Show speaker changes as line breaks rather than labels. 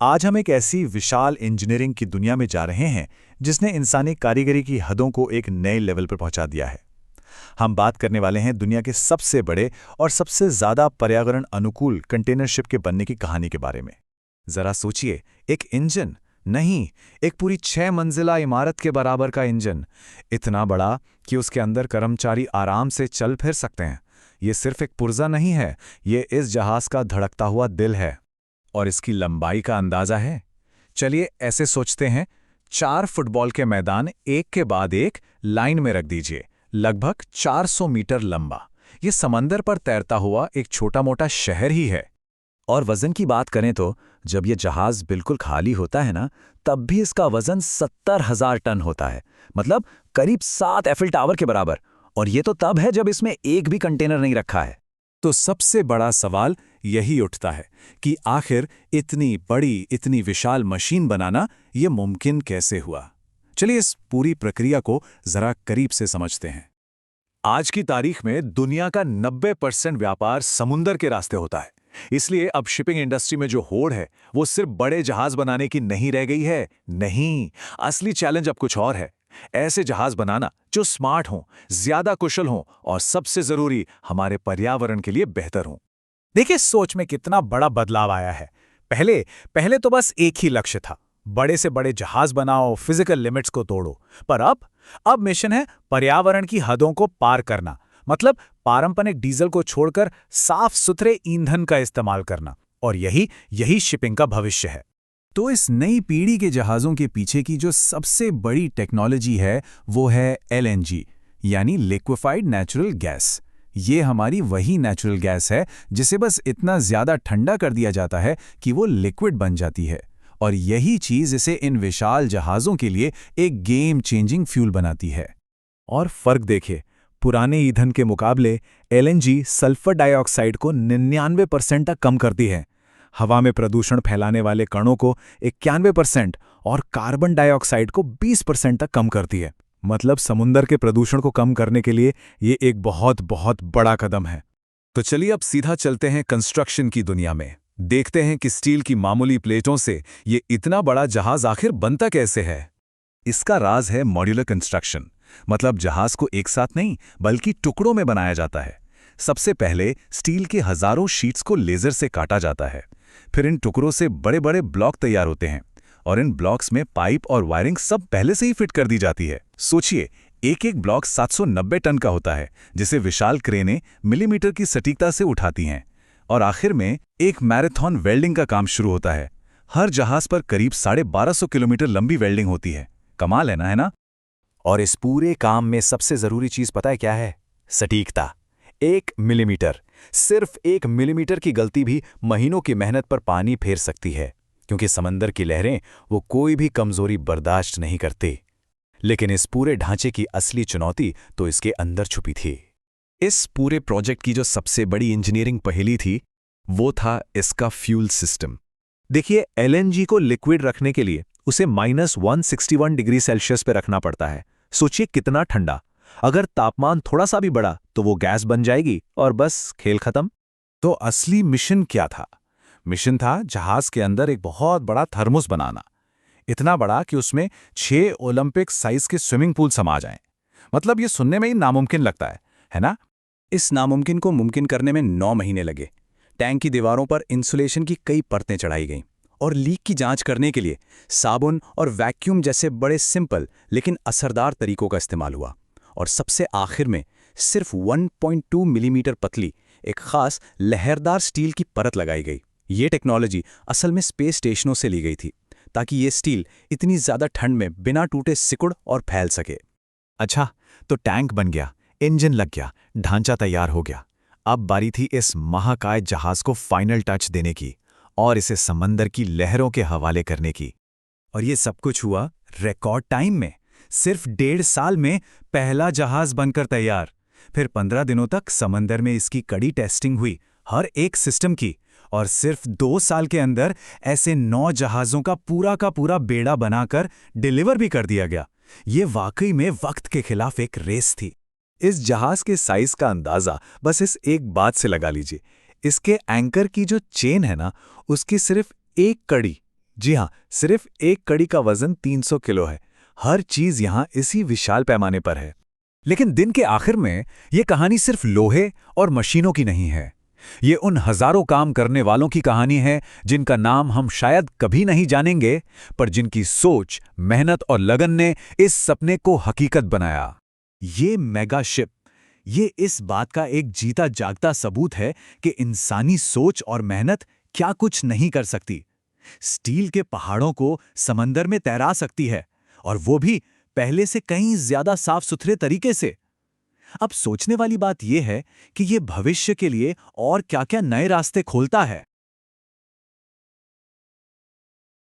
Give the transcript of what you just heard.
आज हम एक ऐसी विशाल इंजीनियरिंग की दुनिया में जा रहे हैं जिसने इंसानी कारीगरी की हदों को एक नए लेवल पर पहुंचा दिया है। हम बात करने वाले हैं दुनिया के सबसे बड़े और सबसे ज्यादा पर्यावरण अनुकूल कंटेनर शिप के बनने की कहानी के बारे में। जरा सोचिए, एक इंजन नहीं, एक पूरी 6 मंजिला इमारत के बराबर का इंजन, इतना बड़ा कि उसके अंदर कर्मचारी आराम से चल फिर सकते हैं। ये सिर्फ एक पुर्जा नहीं है, ये इस जहाज का धड़कता हुआ दिल है। और इसकी लंबाई का अंदाजा है? चलिए ऐसे सोचते हैं, 4 फुटबॉल के मैदान एक के बाद एक लाइन में रख दीजिए, लगभग 400 मीटर लंबा। ये समंदर पर तैरता हुआ एक छोटा मोटा शहर ही है। और वजन की बात करें तो जब ये जहाज बिल्कुल खाली होता है ना, तब भी इसका वजन 70,000 टन होता है, मतलब करीब 7 एफिल टावर के बराबर। और ये तो तब है जब इसमें एक भी कंटेनर नहीं रखा है। तो सबसे बड़ा सवाल यही उठता है कि आखिर इतनी बड़ी, इतनी विशाल मशीन बनाना ये मुमकिन कैसे हुआ। चलिए इस पूरी प्रक्रिया को जरा करीब से समझते हैं। आज की तारीख में दुनिया का 90% व्यापार समुंदर के रास्ते होता है। इसलिए अब शिपिंग इंडस्ट्री में जो होड़ है वो सिर्फ बड़े जहाज बनाने की नहीं रह गई है। नहीं, असली चैलेंज अब कुछ और है। ऐसे जहाज बनाना जो स्मार्ट हों, ज्यादा कुशल हों और सबसे जरूरी हमारे पर्यावरण के लिए बेहतर हों।
देखिए, सोच में कितना बड़ा बदलाव आया है। पहले पहले तो बस एक ही लक्ष्य था, बड़े से बड़े जहाज बनाओ, फिजिकल लिमिट्स को तोड़ो। पर अब मिशन है पर्यावरण की हदों को पार करना, मतलब पारंपरिक डीजल को छोड़कर साफ सुथरे ईंधन का इस्तेमाल करना। और यही शिपिंग का भविष्य है। तो इस नई पीढ़ी के जहाज़ों के पीछे की जो सबसे बड़ी टेक्नोलॉजी है वो है एलएनजी, यानी लिक्विफाइड नेचुरल गैस। ये हमारी वही नेचुरल गैस है जिसे बस इतना ज़्यादा ठंडा कर दिया जाता है कि वो लिक्विड बन जाती है। और यही चीज़ इसे इन विशाल जहाज़ों के लिए एक गेम चेंजिंग फ्यूल बनाती है। और फर्क देखिए, पुराने ईंधन के मुकाबले एलएनजी सल्फर डाइऑक्साइड को 99% तक कम करती है, हवा में प्रदूषण फैलाने वाले कणों को 91% और कार्बन डाइऑक्साइड को 20% तक कम करती है। मतलब समुद्र के प्रदूषण को कम करने के लिए ये एक बहुत बहुत बड़ा कदम है।
तो चलिए अब सीधा चलते हैं कंस्ट्रक्शन की दुनिया में। देखते हैं कि स्टील की मामूली प्लेटों से ये इतना बड़ा जहाज आखिर बनता कैसे है। इसका राज है मॉड्यूलर कंस्ट्रक्शन, मतलब जहाज को एक साथ नहीं बल्कि टुकड़ों में बनाया जाता है। सबसे पहले स्टील के हजारों शीट्स को लेजर से काटा जाता है, फिर इन टुकड़ों से बड़े बड़े ब्लॉक तैयार होते हैं और इन ब्लॉक्स में पाइप और वायरिंग सब पहले से ही फिट कर दी जाती है। सोचिए, एक एक ब्लॉक 790 टन का होता है, जिसे विशाल क्रेनें मिलीमीटर की सटीकता से उठाती हैं। और आखिर में एक मैराथन वेल्डिंग का काम शुरू होता है। हर जहाज पर करीब 1250 किलोमीटर लंबी वेल्डिंग होती है। कमाल है ना? और इस पूरे काम में सबसे जरूरी चीज पता है क्या है? सटीकता। 1 मिलीमीटर, सिर्फ 1 मिलीमीटर की गलती भी महीनों की मेहनत पर पानी फेर सकती है, क्योंकि समंदर की लहरें वो कोई भी कमजोरी बर्दाश्त नहीं करती। लेकिन इस पूरे ढांचे की असली चुनौती तो इसके अंदर छुपी थी। इस पूरे प्रोजेक्ट की जो सबसे बड़ी इंजीनियरिंग पहेली थी वो था इसका फ्यूल सिस्टम। देखिए, एलएनजी को लिक्विड रखने के लिए उसे -161 डिग्री सेल्सियस पे रखना पड़ता है। सोचिए कितना ठंडा। अगर तापमान थोड़ा सा भी बढ़ा तो वो गैस बन जाएगी और बस खेल खत्म। तो असली मिशन क्या था? मिशन था जहाज के अंदर एक बहुत बड़ा थर्मोस बनाना, इतना बड़ा कि उसमें 6 ओलंपिक साइज के स्विमिंग पूल समा जाएं। मतलब ये सुनने में ही नामुमकिन लगता है ना? इस नामुमकिन को मुमकिन करने में 9 महीने लगे। टैंक की दीवारों पर इंसुलेशन की कई परतें चढ़ाई गईं और लीक की जांच करने के लिए साबुन और वैक्यूम जैसे बड़े सिंपल लेकिन असरदार तरीकों का इस्तेमाल हुआ। और सबसे आखिर में सिर्फ 1.2 मिलीमीटर पतली एक खास लहरदार स्टील की परत लगाई गई। ये टेक्नोलॉजी असल में स्पेस स्टेशनों से ली गई थी, ताकि ये स्टील इतनी ज़्यादा ठंड में बिना टूटे सिकुड़ और फैल सके। अच्छा, तो टैंक बन गया, इंजन लग गया, ढांचा तैयार हो गया। अब बारी थी इस महाकाय जहाज को फाइनल टच देने की और इसे समंदर की लहरों के हवाले करने की। और ये सब कुछ हुआ रिकॉर्ड टाइम में। सिर्फ 1.5 साल में पहला जहाज बनकर तैयार। फिर 15 दिनों तक समंदर में इसकी कड़ी टेस्टिंग हुई, हर एक सिस्टम की। और सिर्फ 2 साल के अंदर ऐसे 9 जहाज़ों का पूरा बेड़ा बनाकर डिलीवर भी कर दिया गया। ये वाकई में वक्त के खिलाफ एक रेस थी। इस जहाज के साइज का अंदाजा बस इस एक बात से लगा लीजिए, इसके एंकर की जो चेन है ना, उसकी सिर्फ एक कड़ी
जी हाँ, सिर्फ एक कड़ी का वजन 300 किलो है। हर चीज यहाँ इसी विशाल पैमाने पर है।
लेकिन दिन के आखिर में ये कहानी सिर्फ लोहे और मशीनों की नहीं है। ये उन हजारों काम करने वालों की कहानी है जिनका नाम हम शायद कभी नहीं जानेंगे, पर जिनकी सोच, मेहनत और लगन ने इस सपने को हकीकत बनाया।
ये मेगा शिप, ये इस बात का एक जीता जागता सबूत है कि इंसानी सोच और मेहनत क्या कुछ नहीं कर सकती। स्टील के पहाड़ों को समंदर में तैरा सकती है, और वो भी पहले से कहीं ज्यादा साफ सुथरे तरीके से। अब सोचने वाली बात यह है कि ये भविष्य के लिए और क्या-क्या नए रास्ते खोलता है।